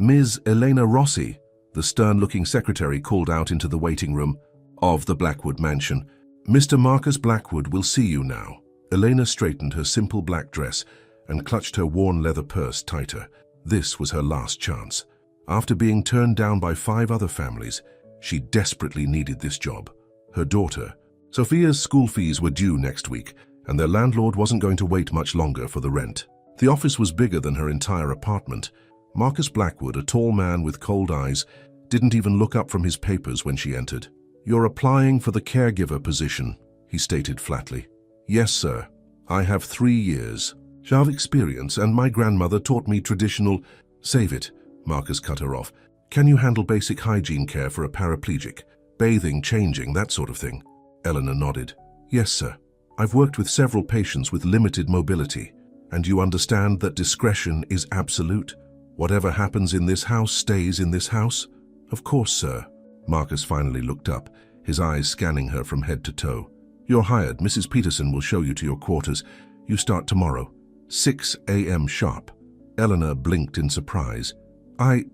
Ms. Elena Rossi, the stern-looking secretary called out into the waiting room of the Blackwood mansion. Mr. Marcus Blackwood will see you now. Elena straightened her simple black dress and clutched her worn leather purse tighter. This was her last chance. After being turned down by 5 other families, she desperately needed this job. Her daughter, Sophia's school fees were due next week, and their landlord wasn't going to wait much longer for the rent. The office was bigger than her entire apartment. Marcus Blackwood, a tall man with cold eyes, didn't even look up from his papers when she entered. "You're applying for the caregiver position," he stated flatly. "Yes, sir. I have 3 years of experience, and my grandmother taught me traditional—" "Save it," Marcus cut her off. "Can you handle basic hygiene care for a paraplegic? Bathing, changing, that sort of thing?" Eleanor nodded. "Yes, sir. I've worked with several patients with limited mobility. And you understand that discretion is absolute? Whatever happens in this house stays in this house?" "Of course, sir." Marcus finally looked up, his eyes scanning her from head to toe. "You're hired. Mrs. Peterson will show you to your quarters. You start tomorrow, 6 a.m. sharp." Eleanor blinked in surprise. I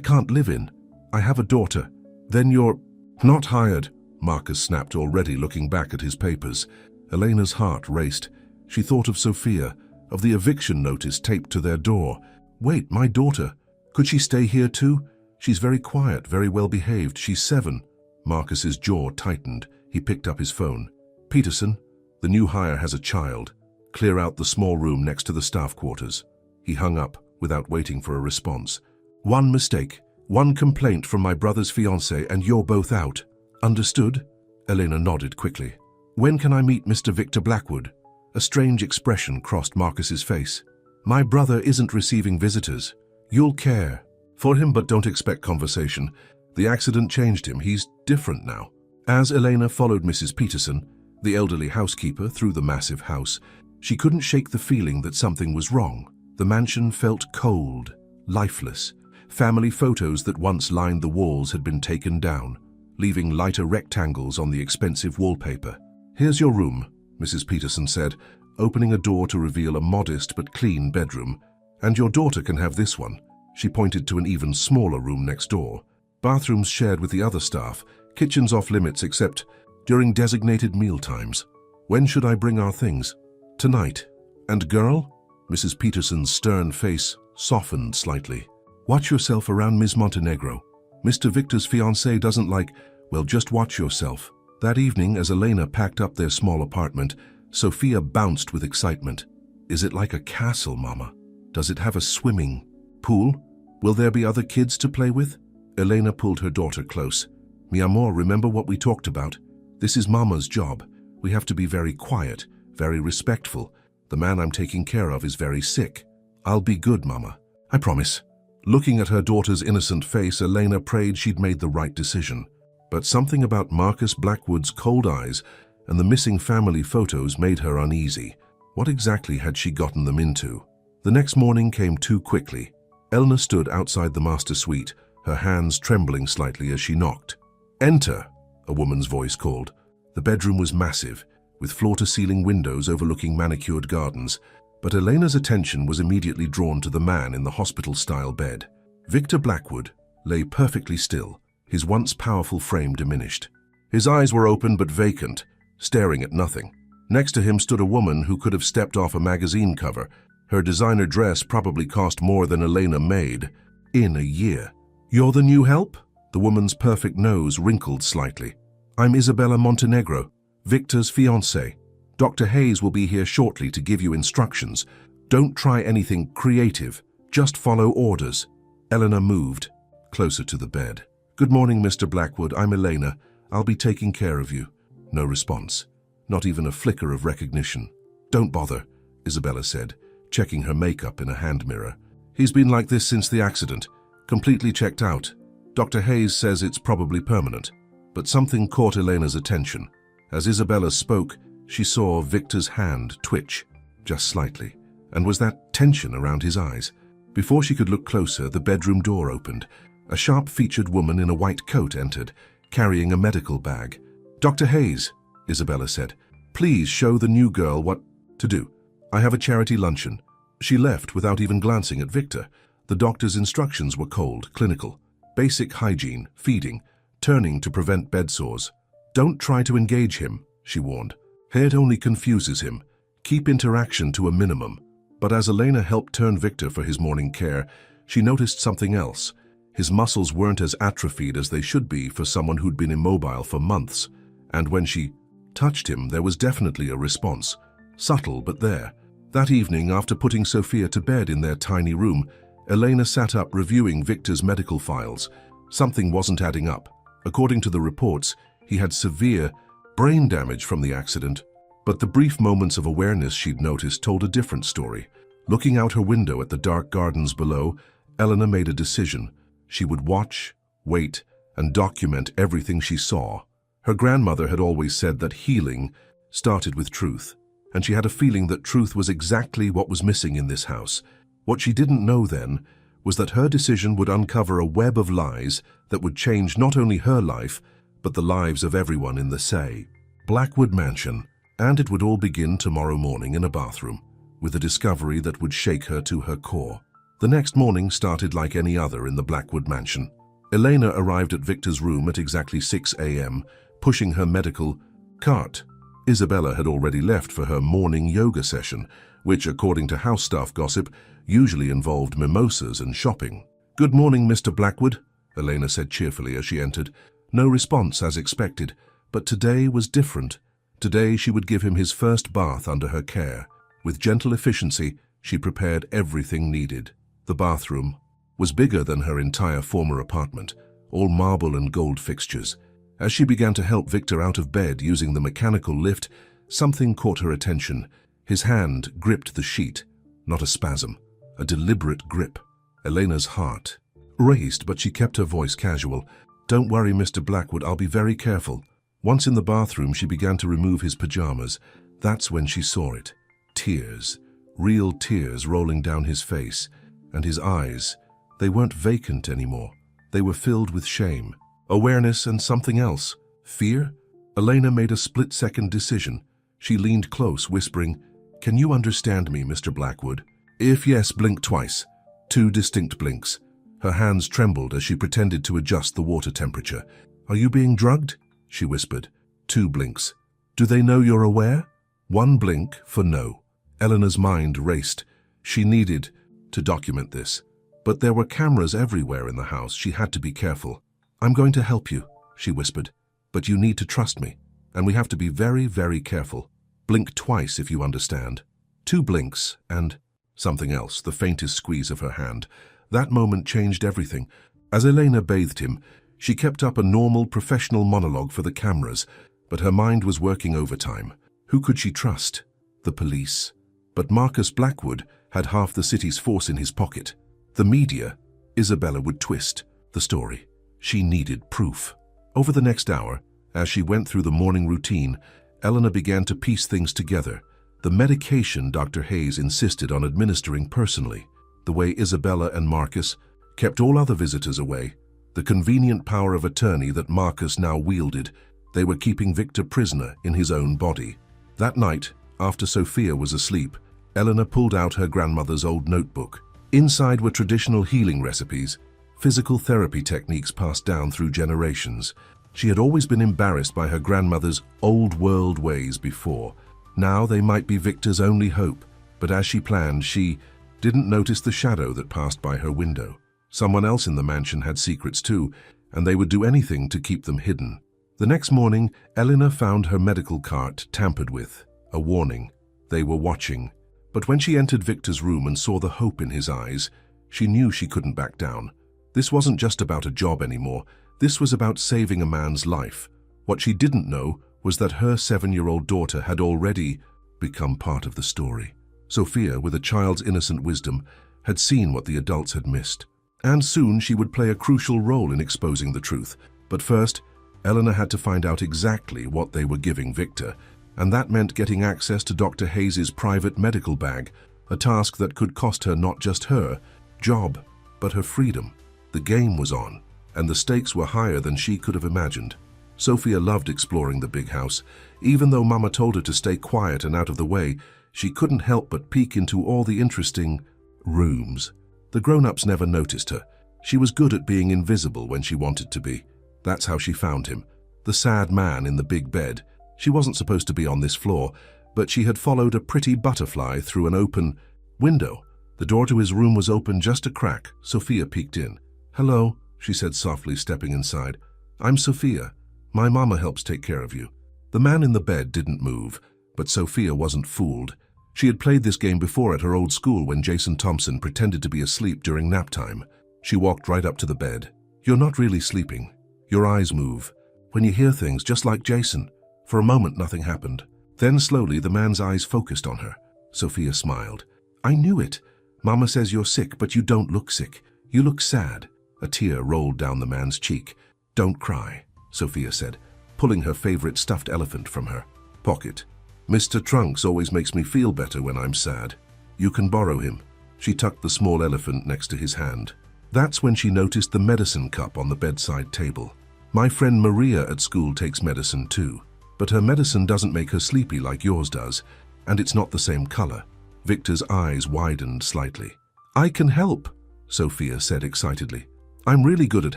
can't live in. I have a daughter." "Then you're—" "Not hired," Marcus snapped, already looking back at his papers. Elena's heart raced. She thought of Sophia, of the eviction notice taped to their door. "Wait, my daughter. Could she stay here too? She's very quiet, very well behaved. She's 7. Marcus's jaw tightened. He picked up his phone. "Peterson, the new hire has a child. Clear out the small room next to the staff quarters." He hung up without waiting for a response. "One mistake, one complaint from my brother's fiancée, and you're both out." "Understood?" Elena nodded quickly. "When can I meet Mr. Victor Blackwood?" A strange expression crossed Marcus's face. "My brother isn't receiving visitors. You'll care for him, but don't expect conversation. The accident changed him. He's different now." As Elena followed Mrs. Peterson, the elderly housekeeper, through the massive house, she couldn't shake the feeling that something was wrong. The mansion felt cold, lifeless. Family photos that once lined the walls had been taken down, leaving lighter rectangles on the expensive wallpaper. "Here's your room," Mrs. Peterson said, opening a door to reveal a modest but clean bedroom. "And your daughter can have this one." She pointed to an even smaller room next door. "Bathrooms shared with the other staff, kitchens off limits except during designated meal times." "When should I bring our things?" "Tonight." "And girl?" Mrs. Peterson's stern face softened slightly. "Watch yourself around Ms. Montenegro. Mr. Victor's fiancée doesn't like— well, just watch yourself." That evening, as Elena packed up their small apartment, Sophia bounced with excitement. "Is it like a castle, Mama? Does it have a swimming pool? Will there be other kids to play with?" Elena pulled her daughter close. "Mi amor, remember what we talked about? This is Mama's job. We have to be very quiet, very respectful. The man I'm taking care of is very sick. I'll be good, Mama. I promise." Looking at her daughter's innocent face, Elena prayed she'd made the right decision. But something about Marcus Blackwood's cold eyes and the missing family photos made her uneasy. What exactly had she gotten them into? The next morning came too quickly. Eleanor stood outside the master suite, her hands trembling slightly as she knocked. "Enter," a woman's voice called. The bedroom was massive, with floor-to-ceiling windows overlooking manicured gardens, but Elena's attention was immediately drawn to the man in the hospital-style bed. Victor Blackwood lay perfectly still, his once powerful frame diminished. His eyes were open but vacant, staring at nothing. Next to him stood a woman who could have stepped off a magazine cover. Her designer dress probably cost more than Elena made in a year. "You're the new help?" The woman's perfect nose wrinkled slightly. "I'm Isabella Montenegro, Victor's fiancée. Dr. Hayes will be here shortly to give you instructions. Don't try anything creative. Just follow orders." Eleanor moved closer to the bed. "Good morning, Mr. Blackwood. I'm Elena. I'll be taking care of you." No response. Not even a flicker of recognition. "Don't bother," Isabella said, checking her makeup in a hand mirror. "He's been like this since the accident. Completely checked out. Dr. Hayes says it's probably permanent." But something caught Elena's attention. As Isabella spoke, she saw Victor's hand twitch, just slightly, and was that tension around his eyes. Before she could look closer, the bedroom door opened. A sharp-featured woman in a white coat entered, carrying a medical bag. "Dr. Hayes," Isabella said, "please show the new girl what to do. I have a charity luncheon." She left without even glancing at Victor, The doctor's instructions were cold, clinical. Basic hygiene, feeding, turning to prevent bed sores. Don't try to engage him, she warned. It only confuses him. Keep interaction to a minimum. But as Elena helped turn Victor for his morning care, she noticed something else. His muscles weren't as atrophied as they should be for someone who'd been immobile for months. And when she touched him, there was definitely a response. Subtle, but there. That evening, after putting Sophia to bed in their tiny room, Elena sat up reviewing Victor's medical files. Something wasn't adding up. According to the reports, he had severe brain damage from the accident. But the brief moments of awareness she'd noticed told a different story. Looking out her window at the dark gardens below, Elena made a decision. She would watch, wait, and document everything she saw. Her grandmother had always said that healing started with truth, and she had a feeling that truth was exactly what was missing in this house. What she didn't know then was that her decision would uncover a web of lies that would change not only her life, but the lives of everyone in the Blackwood Mansion. And it would all begin tomorrow morning in a bathroom, with a discovery that would shake her to her core. The next morning started like any other in the Blackwood Mansion. Elena arrived at Victor's room at exactly 6 a.m., pushing her medical cart. Isabella had already left for her morning yoga session, which, according to house staff gossip, usually involved mimosas and shopping. "Good morning, Mr. Blackwood," Elena said cheerfully as she entered. No response as expected, but today was different. Today she would give him his first bath under her care. With gentle efficiency, she prepared everything needed. The bathroom was bigger than her entire former apartment, all marble and gold fixtures. As she began to help Victor out of bed using the mechanical lift, something caught her attention. His hand gripped the sheet, not a spasm, a deliberate grip. Elena's heart raced, but she kept her voice casual. "Don't worry, Mr. Blackwood, I'll be very careful." Once in the bathroom, she began to remove his pajamas. That's when she saw it. Tears, real tears rolling down his face. And his eyes, they weren't vacant anymore. They were filled with shame, awareness, and something else. Fear? Elena made a split-second decision. She leaned close, whispering, "Can you understand me, Mr. Blackwood?" If yes, blink twice. 2 distinct blinks. Her hands trembled as she pretended to adjust the water temperature. "Are you being drugged?" she whispered. 2 blinks. "Do they know you're aware?" 1 blink for no. Eleanor's mind raced. She needed to document this. But there were cameras everywhere in the house. She had to be careful. "I'm going to help you," she whispered. "But you need to trust me. And we have to be very, very careful. Blink twice if you understand." 2 blinks and something else, the faintest squeeze of her hand. That moment changed everything. As Elena bathed him, she kept up a normal, professional monologue for the cameras, but her mind was working overtime. Who could she trust? The police. But Marcus Blackwood had half the city's force in his pocket. The media. Isabella would twist the story. She needed proof. Over the next hour, as she went through the morning routine, Elena began to piece things together. The medication Dr. Hayes insisted on administering personally, the way Isabella and Marcus kept all other visitors away, the convenient power of attorney that Marcus now wielded. They were keeping Victor prisoner in his own body. That night, after Sophia was asleep, Elena pulled out her grandmother's old notebook. Inside were traditional healing recipes, physical therapy techniques passed down through generations. She had always been embarrassed by her grandmother's old-world ways before. Now they might be Victor's only hope, but as she planned, she didn't notice the shadow that passed by her window. Someone else in the mansion had secrets too, and they would do anything to keep them hidden. The next morning, Elena found her medical cart tampered with. A warning. They were watching. But when she entered Victor's room and saw the hope in his eyes, she knew she couldn't back down. This wasn't just about a job anymore. This was about saving a man's life. What she didn't know was that her 7-year-old daughter had already become part of the story. Sophia, with a child's innocent wisdom, had seen what the adults had missed. And soon she would play a crucial role in exposing the truth. But first, Elena had to find out exactly what they were giving Victor, and that meant getting access to Dr. Hayes' private medical bag, a task that could cost her not just her job, but her freedom. The game was on, and the stakes were higher than she could have imagined. Sophia loved exploring the big house. Even though Mama told her to stay quiet and out of the way, she couldn't help but peek into all the interesting rooms. The grown-ups never noticed her. She was good at being invisible when she wanted to be. That's how she found him. The sad man in the big bed. She wasn't supposed to be on this floor, but she had followed a pretty butterfly through an open window. The door to his room was open just a crack. Sophia peeked in. "Hello," she said softly, stepping inside. "I'm Sophia. My mama helps take care of you." The man in the bed didn't move, but Sophia wasn't fooled. She had played this game before at her old school when Jason Thompson pretended to be asleep during nap time. She walked right up to the bed. "You're not really sleeping. Your eyes move. When you hear things, just like Jason." For a moment, nothing happened. Then slowly, the man's eyes focused on her. Sophia smiled. "I knew it. Mama says you're sick, but you don't look sick. You look sad." A tear rolled down the man's cheek. "Don't cry," Sophia said, pulling her favorite stuffed elephant from her pocket. "Mr. Trunks always makes me feel better when I'm sad. You can borrow him." She tucked the small elephant next to his hand. That's when she noticed the medicine cup on the bedside table. "My friend Maria at school takes medicine too, but her medicine doesn't make her sleepy like yours does, and it's not the same color." Victor's eyes widened slightly. "I can help," Sophia said excitedly. "I'm really good at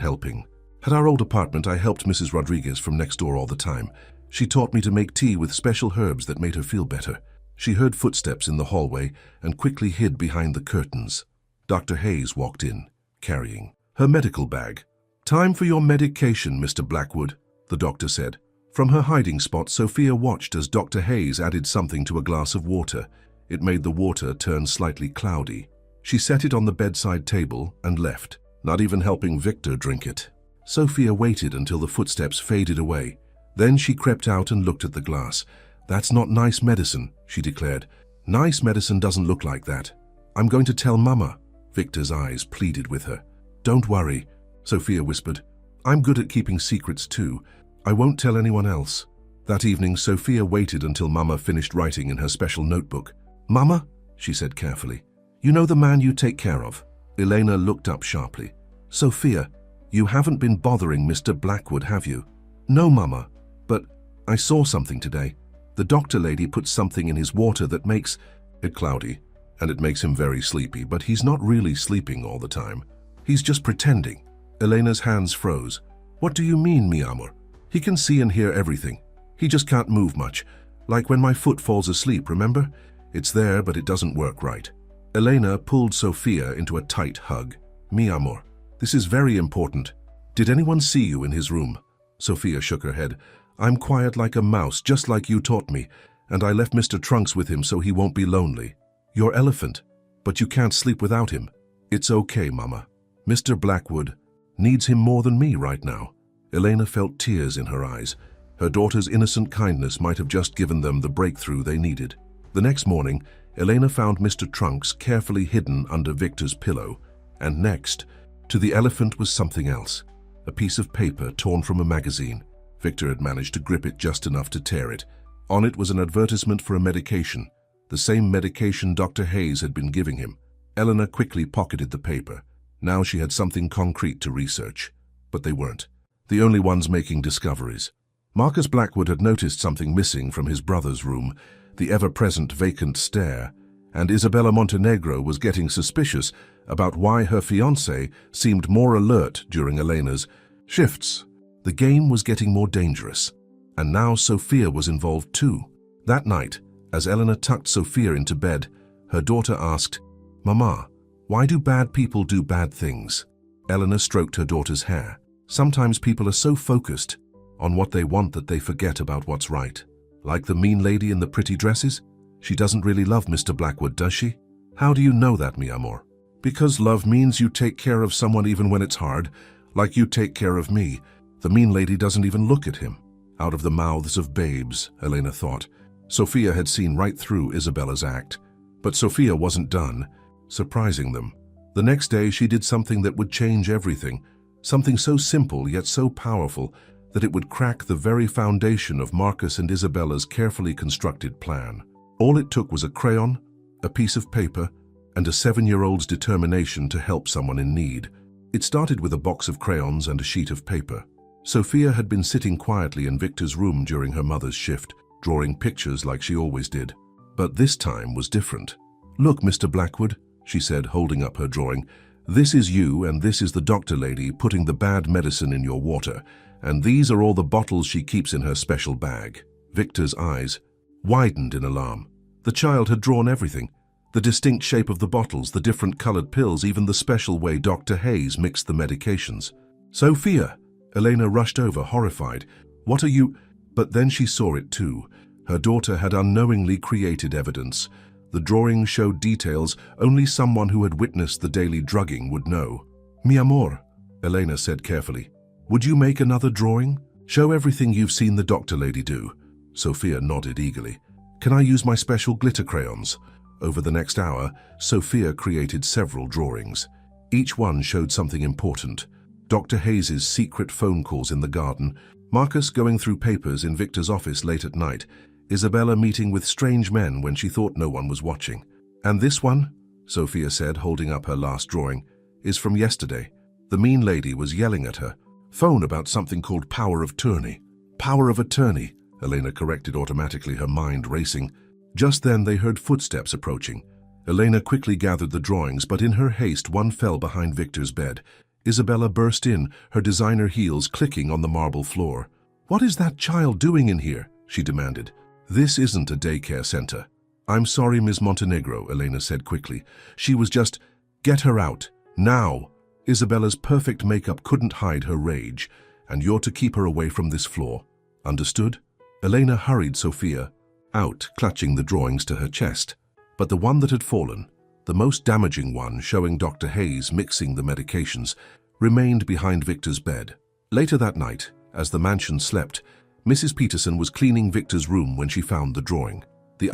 helping. At our old apartment, I helped Mrs. Rodriguez from next door all the time. She taught me to make tea with special herbs that made her feel better." She heard footsteps in the hallway and quickly hid behind the curtains. Dr. Hayes walked in, carrying her medical bag. "Time for your medication, Mr. Blackwood," the doctor said. From her hiding spot, Sophia watched as Dr. Hayes added something to a glass of water. It made the water turn slightly cloudy. She set it on the bedside table and left, not even helping Victor drink it. Sophia waited until the footsteps faded away. Then she crept out and looked at the glass. "That's not nice medicine," she declared. "Nice medicine doesn't look like that. I'm going to tell Mama." Victor's eyes pleaded with her. "Don't worry," Sophia whispered. "I'm good at keeping secrets too. I won't tell anyone else." That evening, Sophia waited until Mama finished writing in her special notebook. "Mama," she said carefully, "you know the man you take care of?" Elena looked up sharply. "Sophia, you haven't been bothering Mr. Blackwood, have you?" "No, Mama, but I saw something today. The doctor lady put something in his water that makes it cloudy, and it makes him very sleepy, but he's not really sleeping all the time. He's just pretending." Elena's hands froze. "What do you mean, mi amor? He can see and hear everything. He just can't move much. Like when my foot falls asleep, remember? It's there, but it doesn't work right." Elena pulled Sophia into a tight hug. "Mi amor, this is very important. Did anyone see you in his room?" Sophia shook her head. "I'm quiet like a mouse, just like you taught me, and I left Mr. Trunks with him so he won't be lonely." "Your elephant, but you can't sleep without him." "It's okay, Mama. Mr. Blackwood needs him more than me right now." Elena felt tears in her eyes. Her daughter's innocent kindness might have just given them the breakthrough they needed. The next morning, Elena found Mr. Trunks carefully hidden under Victor's pillow, and next to the elephant was something else, a piece of paper torn from a magazine. Victor had managed to grip it just enough to tear it. On it was an advertisement for a medication, the same medication Dr. Hayes had been giving him. Elena quickly pocketed the paper. Now she had something concrete to research. But they weren't the only ones making discoveries. Marcus Blackwood had noticed something missing from his brother's room, the ever-present vacant stair, and Isabella Montenegro was getting suspicious about why her fiancé seemed more alert during Elena's shifts. The game was getting more dangerous, and now Sophia was involved too. That night, as Elena tucked Sophia into bed, her daughter asked, "Mama, why do bad people do bad things?" Elena stroked her daughter's hair. "Sometimes people are so focused on what they want that they forget about what's right. Like the mean lady in the pretty dresses? She doesn't really love Mr. Blackwood, does she?" "How do you know that, mi amor?" "Because love means you take care of someone even when it's hard, like you take care of me. The mean lady doesn't even look at him." Out of the mouths of babes, Elena thought. Sophia had seen right through Isabella's act. But Sophia wasn't done surprising them. The next day she did something that would change everything, something so simple yet so powerful that it would crack the very foundation of Marcus and Isabella's carefully constructed plan. All it took was a crayon, a piece of paper, and a 7-year-old's determination to help someone in need. It started with a box of crayons and a sheet of paper. Sophia had been sitting quietly in Victor's room during her mother's shift, drawing pictures like she always did. But this time was different. "Look, Mr. Blackwood," she said, holding up her drawing. "This is you and this is the doctor lady putting the bad medicine in your water, and these are all the bottles she keeps in her special bag." Victor's eyes widened in alarm. The child had drawn everything. The distinct shape of the bottles, the different colored pills, even the special way Dr. Hayes mixed the medications. "Sophia!" Elena rushed over, horrified. "What are you—" But then she saw it too. Her daughter had unknowingly created evidence. The drawing showed details only someone who had witnessed the daily drugging would know. "Mi amor," Elena said carefully, "would you make another drawing? Show everything you've seen the doctor lady do." Sophia nodded eagerly. "Can I use my special glitter crayons?" Over the next hour, Sophia created several drawings. Each one showed something important. Dr. Hayes's secret phone calls in the garden, Marcus going through papers in Victor's office late at night, Isabella meeting with strange men when she thought no one was watching. "And this one," Sophia said, holding up her last drawing, "is from yesterday. The mean lady was yelling at her phone about something called power of attorney." "Power of attorney," Elena corrected automatically, her mind racing. Just then they heard footsteps approaching. Elena quickly gathered the drawings, but in her haste one fell behind Victor's bed. Isabella burst in, her designer heels clicking on the marble floor. "What is that child doing in here?" she demanded. "This isn't a daycare center." "I'm sorry, Ms. Montenegro," Elena said quickly. "She was just—" "Get her out, now!" Isabella's perfect makeup couldn't hide her rage, "and you're to keep her away from this floor. Understood?" Elena hurried Sophia out, clutching the drawings to her chest. But the one that had fallen, the most damaging one showing Dr. Hayes mixing the medications, remained behind Victor's bed. Later that night, as the mansion slept, Mrs. Peterson was cleaning Victor's room when she found the drawing. The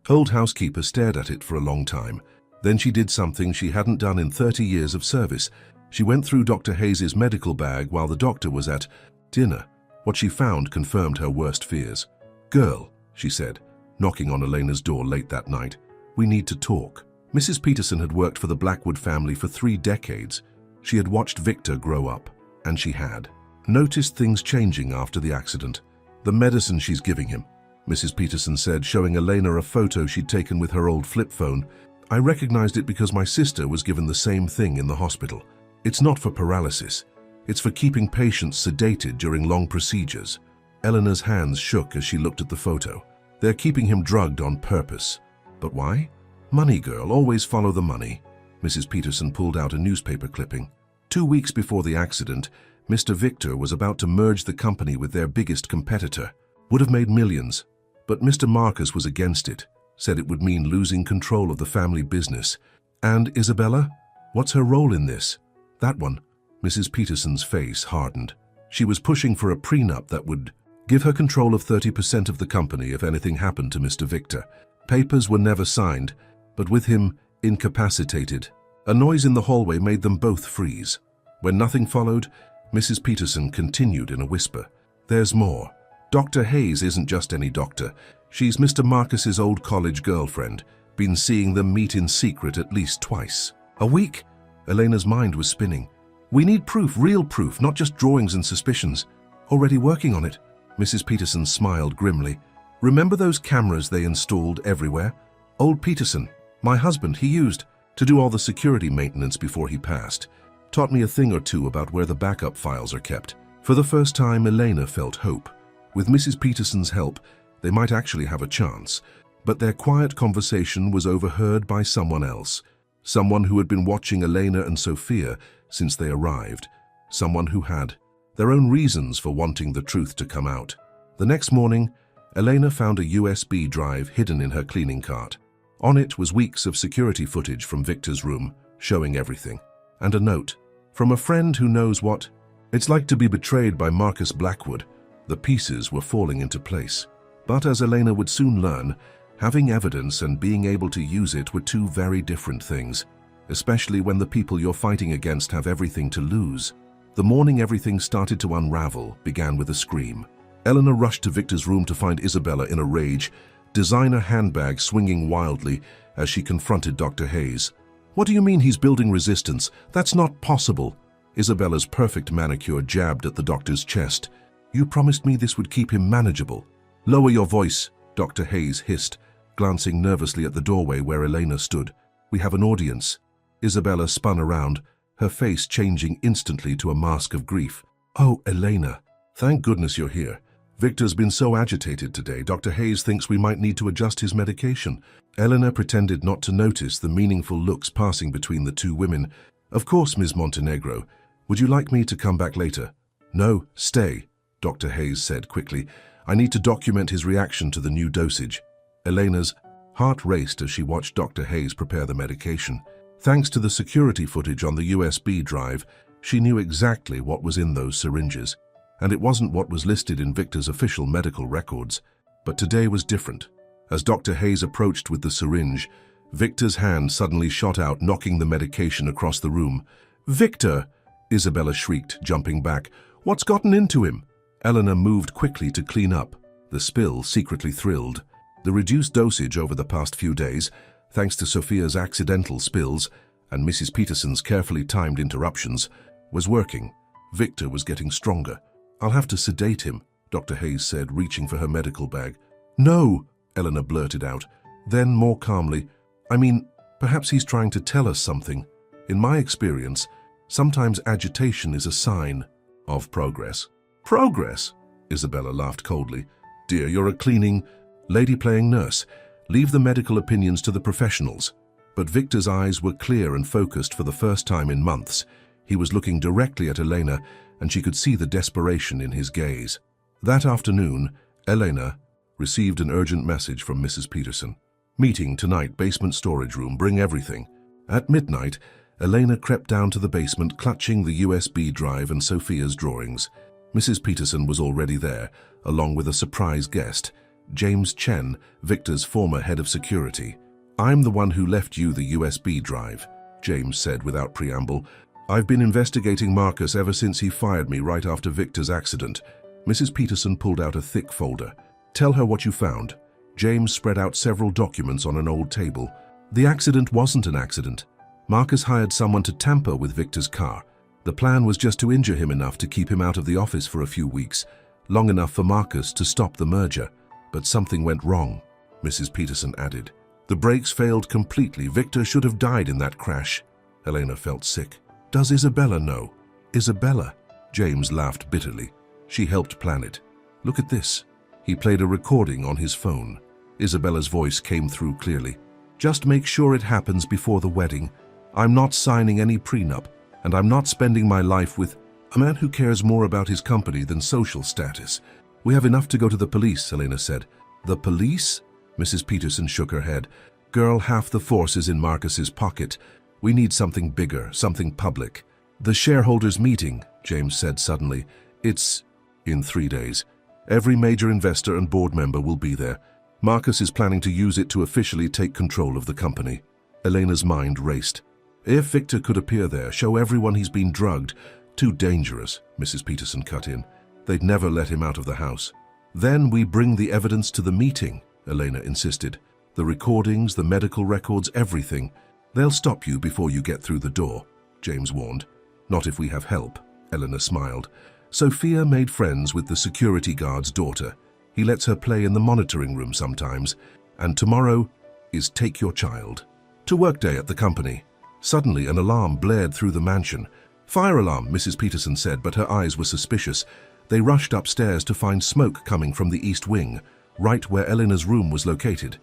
old housekeeper stared at it for a long time. Then she did something she hadn't done in 30 years of service. She went through Dr. Hayes's medical bag while the doctor was at dinner. What she found confirmed her worst fears. "Girl," she said, knocking on Elena's door late that night, "we need to talk." Mrs. Peterson had worked for the Blackwood family for 3 decades. She had watched Victor grow up, and she had noticed things changing after the accident. "The medicine she's giving him," Mrs. Peterson said, showing Elena a photo she'd taken with her old flip phone. "I recognized it because my sister was given the same thing in the hospital. It's not for paralysis. It's for keeping patients sedated during long procedures." Eleanor's hands shook as she looked at the photo. "They're keeping him drugged on purpose. But why?" "Money, girl, always follow the money." Mrs. Peterson pulled out a newspaper clipping. 2 weeks before the accident, Mr. Victor was about to merge the company with their biggest competitor. Would have made millions. But Mr. Marcus was against it, said it would mean losing control of the family business. "And Isabella? What's her role in this?" "That one." Mrs. Peterson's face hardened. "She was pushing for a prenup that would give her control of 30% of the company if anything happened to Mr. Victor. Papers were never signed, but with him incapacitated." A noise in the hallway made them both freeze. When nothing followed, Mrs. Peterson continued in a whisper. "There's more. Dr. Hayes isn't just any doctor. She's Mr. Marcus's old college girlfriend. Been seeing them meet in secret at least twice." "A week?" Elena's mind was spinning. "We need proof, real proof, not just drawings and suspicions." "Already working on it." Mrs. Peterson smiled grimly. "Remember those cameras they installed everywhere? Old Peterson, my husband, he used to do all the security maintenance before he passed. Taught me a thing or two about where the backup files are kept." For the first time, Elena felt hope. With Mrs. Peterson's help, they might actually have a chance. But their quiet conversation was overheard by someone else. Someone who had been watching Elena and Sophia since they arrived. Someone who had their own reasons for wanting the truth to come out. The next morning, Elena found a USB drive hidden in her cleaning cart. On it was weeks of security footage from Victor's room, showing everything. And a note from a friend who knows what it's like to be betrayed by Marcus Blackwood. The pieces were falling into place. But as Elena would soon learn, having evidence and being able to use it were two very different things, especially when the people you're fighting against have everything to lose. The morning everything started to unravel began with a scream. Eleanor rushed to Victor's room to find Isabella in a rage, designer handbag swinging wildly as she confronted Dr. Hayes. "What do you mean he's building resistance? That's not possible." Isabella's perfect manicure jabbed at the doctor's chest. "You promised me this would keep him manageable." "Lower your voice," Dr. Hayes hissed, glancing nervously at the doorway where Elena stood. We have an audience." Isabella spun around, her face changing instantly to a mask of grief. "Oh, Elena, thank goodness you're here. Victor's been so agitated today, Dr. Hayes thinks we might need to adjust his medication." Elena pretended not to notice the meaningful looks passing between the two women. "Of course, Ms. Montenegro. Would you like me to come back later?" "No, stay," Dr. Hayes said quickly. "I need to document his reaction to the new dosage." Elena's heart raced as she watched Dr. Hayes prepare the medication. Thanks to the security footage on the USB drive, she knew exactly what was in those syringes. And it wasn't what was listed in Victor's official medical records. But today was different. As Dr. Hayes approached with the syringe, Victor's hand suddenly shot out, knocking the medication across the room. "Victor!" Isabella shrieked, jumping back. "What's gotten into him?" Eleanor moved quickly to clean up. The spill secretly thrilled. The reduced dosage over the past few days, thanks to Sophia's accidental spills and Mrs. Peterson's carefully timed interruptions, was working. Victor was getting stronger. "I'll have to sedate him," Dr. Hayes said, reaching for her medical bag. "No," Eleanor blurted out. Then, more calmly, "I mean, perhaps he's trying to tell us something. In my experience, sometimes agitation is a sign of progress." "Progress?" Isabella laughed coldly. "Dear, you're a cleaning, lady-playing nurse. Leave the medical opinions to the professionals." But Victor's eyes were clear and focused for the first time in months. He was looking directly at Elena, and she could see the desperation in his gaze. That afternoon, Elena received an urgent message from Mrs. Peterson. "Meeting tonight, basement storage room, bring everything." At midnight, Elena crept down to the basement, clutching the USB drive and Sophia's drawings. Mrs. Peterson was already there, along with a surprise guest, James Chen, Victor's former head of security. "I'm the one who left you the USB drive," James said without preamble. "I've been investigating Marcus ever since he fired me right after Victor's accident." Mrs. Peterson pulled out a thick folder. "Tell her what you found." James spread out several documents on an old table. "The accident wasn't an accident. Marcus hired someone to tamper with Victor's car. The plan was just to injure him enough to keep him out of the office for a few weeks, long enough for Marcus to stop the merger. But something went wrong," Mrs. Peterson added. "The brakes failed completely. Victor should have died in that crash." Elena felt sick. "Does Isabella know?" "Isabella?" James laughed bitterly. "She helped plan it. Look at this." He played a recording on his phone. Isabella's voice came through clearly. "Just make sure it happens before the wedding. I'm not signing any prenup, and I'm not spending my life with a man who cares more about his company than social status." "We have enough to go to the police," Elena said. "The police?" Mrs. Peterson shook her head. "Girl, half the force is in Marcus's pocket. We need something bigger, something public." "The shareholders meeting," James said suddenly. "It's in 3 days. Every major investor and board member will be there. Marcus is planning to use it to officially take control of the company." Elena's mind raced. "If Victor could appear there, show everyone he's been drugged." "Too dangerous," Mrs. Peterson cut in. "They'd never let him out of the house." "Then we bring the evidence to the meeting," Elena insisted. "The recordings, the medical records, everything. They'll stop you before you get through the door," James warned. "Not if we have help," Elena smiled. "Sophia made friends with the security guard's daughter. He lets her play in the monitoring room sometimes. And tomorrow is Take Your Child to Work Day at the company." Suddenly, an alarm blared through the mansion. "Fire alarm," Mrs. Peterson said, but her eyes were suspicious. They rushed upstairs to find smoke coming from the east wing, right where Eleanor's room was located.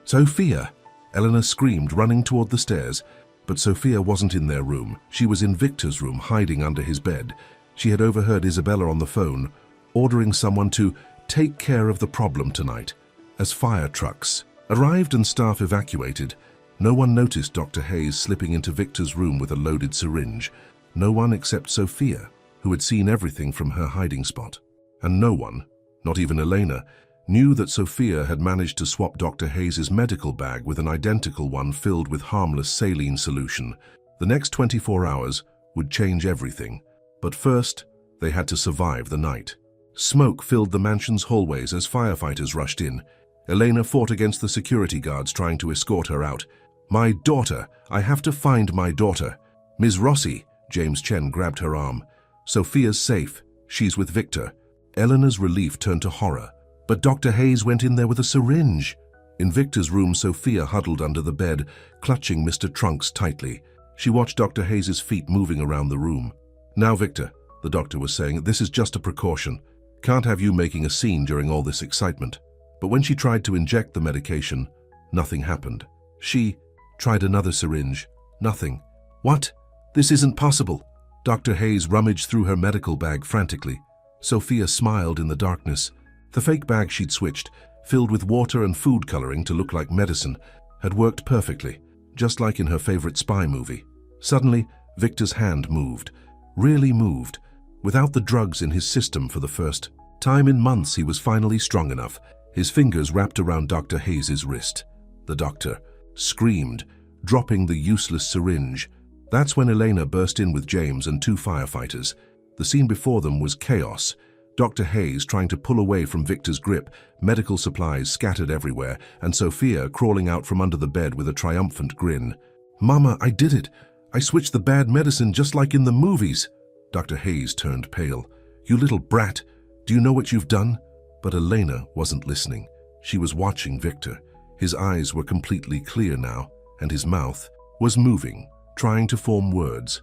Sophia!" Eleanor screamed, running toward the stairs. But Sophia wasn't in their room. She was in Victor's room, hiding under his bed. She had overheard Isabella on the phone, ordering someone to take care of the problem tonight. As fire trucks arrived and staff evacuated, no one noticed Dr. Hayes slipping into Victor's room with a loaded syringe. No one except Sophia, who had seen everything from her hiding spot. And no one, not even Elena, knew that Sophia had managed to swap Dr. Hayes's medical bag with an identical one filled with harmless saline solution. The next 24 hours would change everything. But first, they had to survive the night. Smoke filled the mansion's hallways as firefighters rushed in. Elena fought against the security guards trying to escort her out. "My daughter! I have to find my daughter!" "Ms. Rossi!" James Chen grabbed her arm. "Sophia's safe. She's with Victor." Eleanor's relief turned to horror. "But Dr. Hayes went in there with a syringe." In Victor's room, Sophia huddled under the bed, clutching Mr. Trunks tightly. She watched Dr. Hayes' feet moving around the room. "Now, Victor," the doctor was saying, "this is just a precaution. Can't have you making a scene during all this excitement." But when she tried to inject the medication, nothing happened. She tried another syringe. Nothing. "What? This isn't possible." Dr. Hayes rummaged through her medical bag frantically. Sophia smiled in the darkness. The fake bag she'd switched, filled with water and food coloring to look like medicine, had worked perfectly, just like in her favorite spy movie. Suddenly, Victor's hand moved. Really moved. Without the drugs in his system for the first time in months, he was finally strong enough. His fingers wrapped around Dr. Hayes' wrist. The doctor screamed, dropping the useless syringe. That's when Elena burst in with James and 2 firefighters. The scene before them was chaos. Dr. Hayes trying to pull away from Victor's grip, medical supplies scattered everywhere, and Sophia crawling out from under the bed with a triumphant grin. "Mama, I did it! I switched the bad medicine just like in the movies!" Dr. Hayes turned pale. "You little brat! Do you know what you've done?" But Elena wasn't listening. She was watching Victor. His eyes were completely clear now, and his mouth was moving, trying to form words.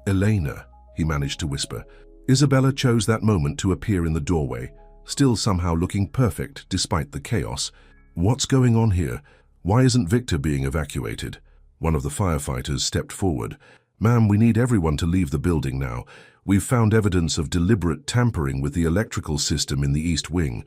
Elena," he managed to whisper. Isabella chose that moment to appear in the doorway, still somehow looking perfect despite the chaos. "What's going on here? Why isn't Victor being evacuated?" One of the firefighters stepped forward. "Ma'am, we need everyone to leave the building now. We've found evidence of deliberate tampering with the electrical system in the East Wing."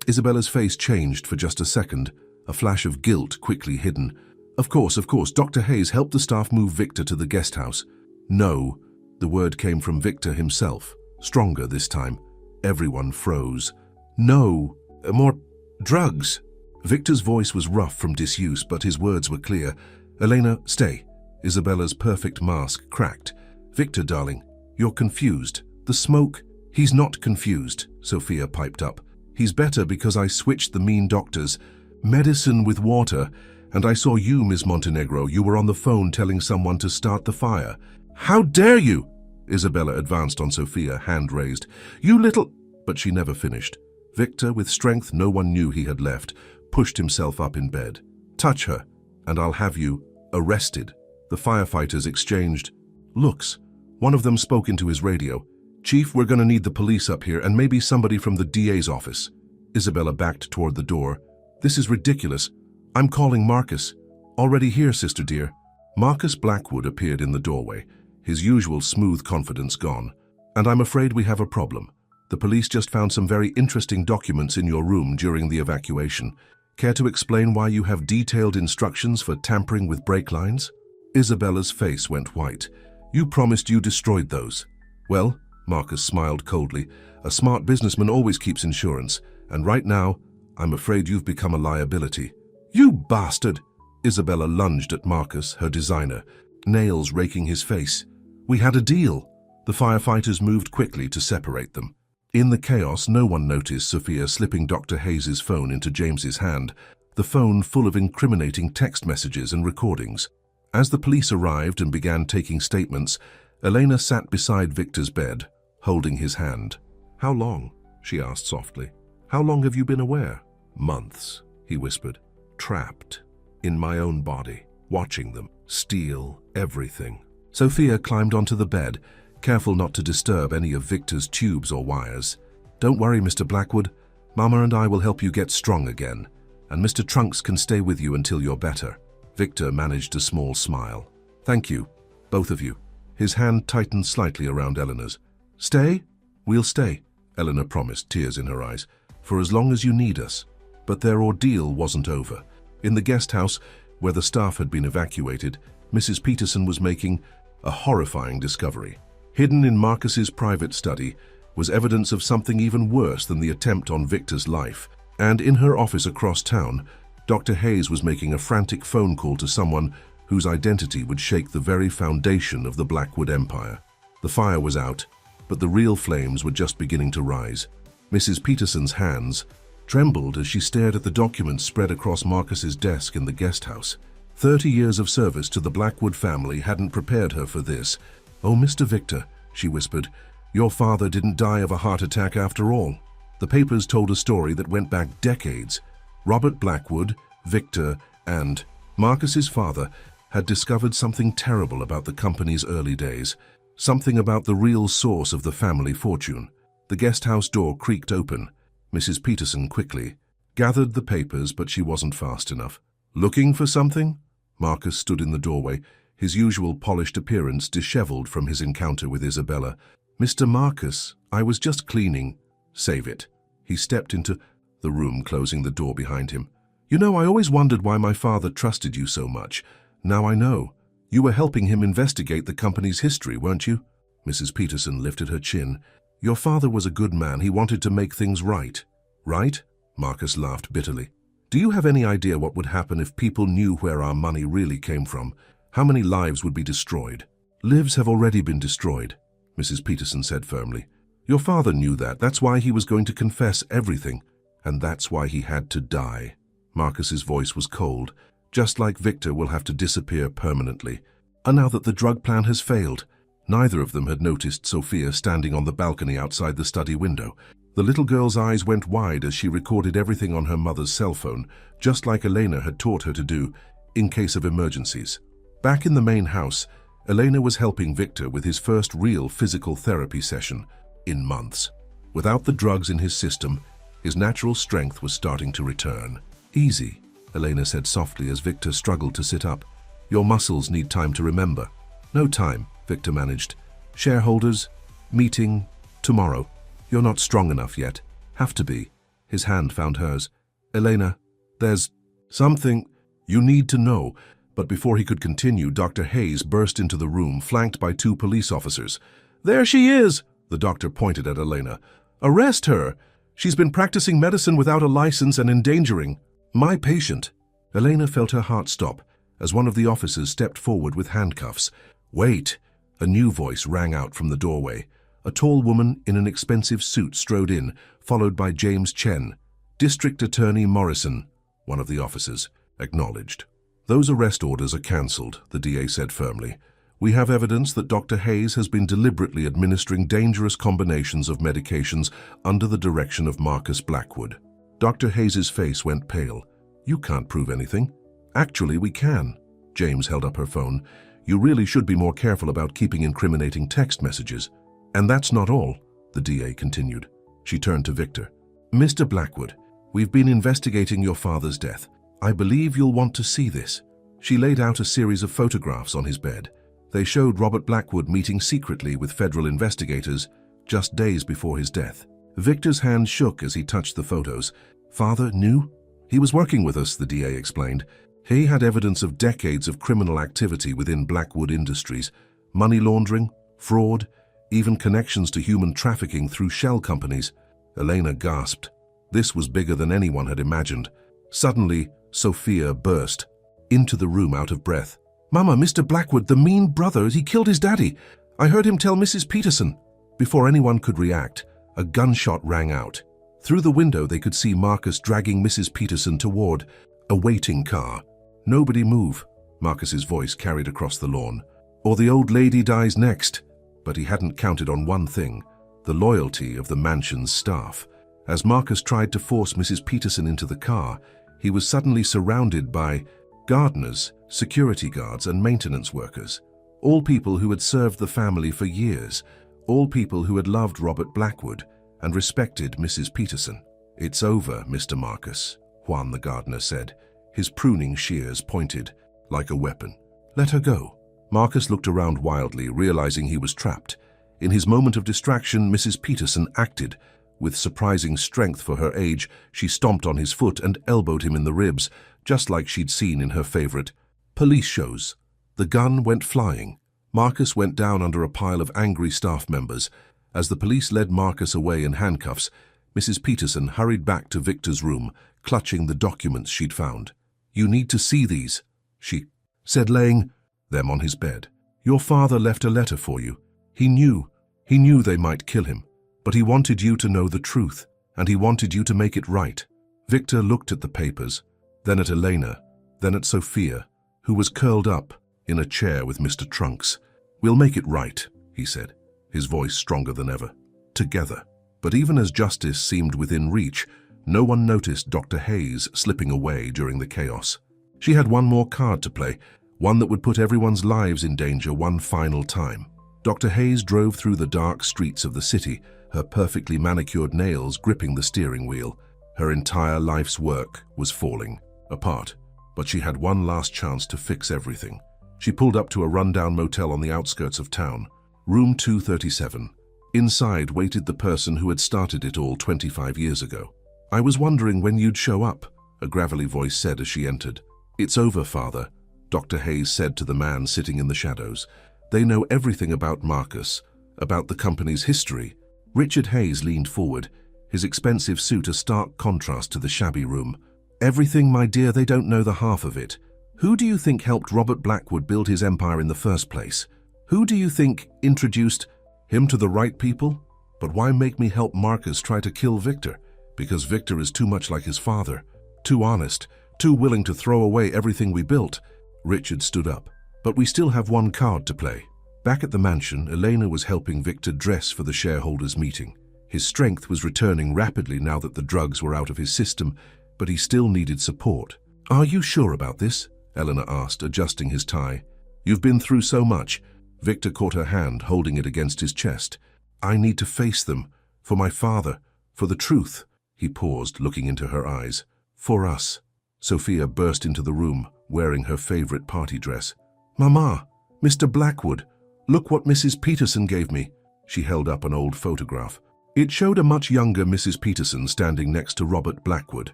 Isabella's face changed for just a second, a flash of guilt quickly hidden. Of course. Dr. Hayes helped the staff move Victor to the guest house." "No." The word came from Victor himself, stronger this time. Everyone froze. "No. More drugs." Victor's voice was rough from disuse, but his words were clear. "Elena, stay." Isabella's perfect mask cracked. "Victor, darling, you're confused. The smoke—" "He's not confused," Sophia piped up. "He's better because I switched the mean doctors. Medicine with water. And I saw you, Miss Montenegro. You were on the phone telling someone to start the fire." "How dare you!" Isabella advanced on Sophia, hand raised. "You little—" But she never finished. Victor, with strength no one knew he had left, pushed himself up in bed. "Touch her, and I'll have you arrested." The firefighters exchanged looks. One of them spoke into his radio. "Chief, we're going to need the police up here, and maybe somebody from the DA's office." Isabella backed toward the door. "This is ridiculous. I'm calling Marcus." "Already here, sister dear." Marcus Blackwood appeared in the doorway, his usual smooth confidence gone. "And I'm afraid we have a problem. The police just found some very interesting documents in your room during the evacuation. Care to explain why you have detailed instructions for tampering with brake lines?" Isabella's face went white. "You promised you destroyed those." "Well," Marcus smiled coldly, "a smart businessman always keeps insurance, and right now, I'm afraid you've become a liability." "You bastard!" Isabella lunged at Marcus, her designer, nails raking his face. "We had a deal." The firefighters moved quickly to separate them. In the chaos, no one noticed Sophia slipping Dr. Hayes' phone into James's hand, the phone full of incriminating text messages and recordings. As the police arrived and began taking statements, Elena sat beside Victor's bed, holding his hand. "How long?" she asked softly. "How long have you been aware?" "Months," he whispered. "Trapped in my own body, watching them steal everything." Sophia climbed onto the bed, careful not to disturb any of Victor's tubes or wires. "Don't worry, Mr. Blackwood. Mama and I will help you get strong again, and Mr. Trunks can stay with you until you're better." Victor managed a small smile. "Thank you, both of you." His hand tightened slightly around Eleanor's. "Stay? We'll stay," Eleanor promised, tears in her eyes, "for as long as you need us." But their ordeal wasn't over. In the guest house, where the staff had been evacuated, Mrs. Peterson was making a horrifying discovery. Hidden in Marcus's private study was evidence of something even worse than the attempt on Victor's life. And in her office across town, Dr. Hayes was making a frantic phone call to someone whose identity would shake the very foundation of the Blackwood Empire. The fire was out, but the real flames were just beginning to rise. Mrs. Peterson's hands trembled as she stared at the documents spread across Marcus's desk in the guest house. 30 years of service to the Blackwood family hadn't prepared her for this. "Oh, Mr. Victor," she whispered, "your father didn't die of a heart attack after all." The papers told a story that went back decades. Robert Blackwood, Victor, and Marcus's father had discovered something terrible about the company's early days, something about the real source of the family fortune. The guest house door creaked open. Mrs. Peterson quickly gathered the papers, but she wasn't fast enough. "Looking for something?" Marcus stood in the doorway, his usual polished appearance disheveled from his encounter with Isabella. "Mr. Marcus, I was just cleaning." "Save it." He stepped into the room, closing the door behind him. "You know, I always wondered why my father trusted you so much. Now I know. You were helping him investigate the company's history, weren't you?" Mrs. Peterson lifted her chin. "Your father was a good man. He wanted to make things right." "Right?" Marcus laughed bitterly. "Do you have any idea what would happen if people knew where our money really came from? How many lives would be destroyed?" "Lives have already been destroyed," Mrs. Peterson said firmly. "Your father knew that. That's why he was going to confess everything. And that's why he had to die." Marcus's voice was cold. "Just like Victor will have to disappear permanently. And now that the drug plan has failed." Neither of them had noticed Sophia standing on the balcony outside the study window. The little girl's eyes went wide as she recorded everything on her mother's cell phone, just like Elena had taught her to do, in case of emergencies. Back in the main house, Elena was helping Victor with his first real physical therapy session in months. Without the drugs in his system, his natural strength was starting to return. "Easy," Elena said softly as Victor struggled to sit up. "Your muscles need time to remember." "No time," Victor managed. "Shareholders, meeting, tomorrow. You're not strong enough yet. Have to be." His hand found hers. "Elena, there's something you need to know." But before he could continue, Dr. Hayes burst into the room, flanked by 2 police officers. "There she is!" The doctor pointed at Elena. "Arrest her! She's been practicing medicine without a license and endangering my patient." Elena felt her heart stop as one of the officers stepped forward with handcuffs. "Wait!" A new voice rang out from the doorway. A tall woman in an expensive suit strode in, followed by James Chen. "District Attorney Morrison," one of the officers acknowledged. "Those arrest orders are cancelled," the DA said firmly. "We have evidence that Dr. Hayes has been deliberately administering dangerous combinations of medications under the direction of Marcus Blackwood." Dr. Hayes's face went pale. "You can't prove anything." "Actually, we can." James held up her phone. "You really should be more careful about keeping incriminating text messages." "And that's not all," the DA continued. She turned to Victor. "Mr. Blackwood, we've been investigating your father's death. I believe you'll want to see this." She laid out a series of photographs on his bed. They showed Robert Blackwood meeting secretly with federal investigators just days before his death. Victor's hand shook as he touched the photos. "Father knew?" "He was working with us," the DA explained. "He had evidence of decades of criminal activity within Blackwood Industries, money laundering, fraud, even connections to human trafficking through shell companies." Elena gasped. This was bigger than anyone had imagined. Suddenly, Sophia burst into the room out of breath. "Mama, Mr. Blackwood, the mean brother, he killed his daddy. I heard him tell Mrs. Peterson." Before anyone could react, a gunshot rang out. Through the window, they could see Marcus dragging Mrs. Peterson toward a waiting car. "Nobody move," Marcus's voice carried across the lawn. "Or the old lady dies next." But he hadn't counted on one thing: the loyalty of the mansion's staff. As Marcus tried to force Mrs. Peterson into the car, he was suddenly surrounded by gardeners, security guards, and maintenance workers. All people who had served the family for years. All people who had loved Robert Blackwood and respected Mrs. Peterson. "It's over, Mr. Marcus," Juan the gardener said, his pruning shears pointed like a weapon. "Let her go." Marcus looked around wildly, realizing he was trapped. In his moment of distraction, Mrs. Peterson acted. With surprising strength for her age, she stomped on his foot and elbowed him in the ribs, just like she'd seen in her favorite police shows. The gun went flying. Marcus went down under a pile of angry staff members. As the police led Marcus away in handcuffs, Mrs. Peterson hurried back to Victor's room, clutching the documents she'd found. "You need to see these," she said, laying them on his bed. "Your father left a letter for you. He knew they might kill him, but he wanted you to know the truth, and he wanted you to make it right." Victor looked at the papers, then at Elena, then at Sophia, who was curled up in a chair with Mr. Trunks. "We'll make it right," he said, his voice stronger than ever. "Together." But even as justice seemed within reach, No one noticed Dr. Hayes slipping away during the chaos. She had one more card to play, one that would put everyone's lives in danger one final time. Dr. Hayes drove through the dark streets of the city, her perfectly manicured nails gripping the steering wheel. Her entire life's work was falling apart, but she had one last chance to fix everything. She pulled up to a rundown motel on the outskirts of town. Room 237. Inside waited the person who had started it all 25 years ago. "I was wondering when you'd show up," a gravelly voice said as she entered. "It's over, Father," Dr. Hayes said to the man sitting in the shadows. "They know everything about Marcus, about the company's history." Richard Hayes leaned forward, his expensive suit a stark contrast to the shabby room. "Everything, my dear, they don't know the half of it. Who do you think helped Robert Blackwood build his empire in the first place? Who do you think introduced him to the right people? But why make me help Marcus try to kill Victor? Because Victor is too much like his father, too honest, too willing to throw away everything we built." Richard stood up. "But we still have one card to play." Back at the mansion, Elena was helping Victor dress for the shareholders' meeting. His strength was returning rapidly now that the drugs were out of his system, but he still needed support. "Are you sure about this?" Elena asked, adjusting his tie. "You've been through so much." Victor caught her hand, holding it against his chest. "I need to face them. For my father. For the truth." He paused, looking into her eyes. "For us." Sophia burst into the room, wearing her favorite party dress. "Mama, Mr. Blackwood, look what Mrs. Peterson gave me." She held up an old photograph. It showed a much younger Mrs. Peterson standing next to Robert Blackwood.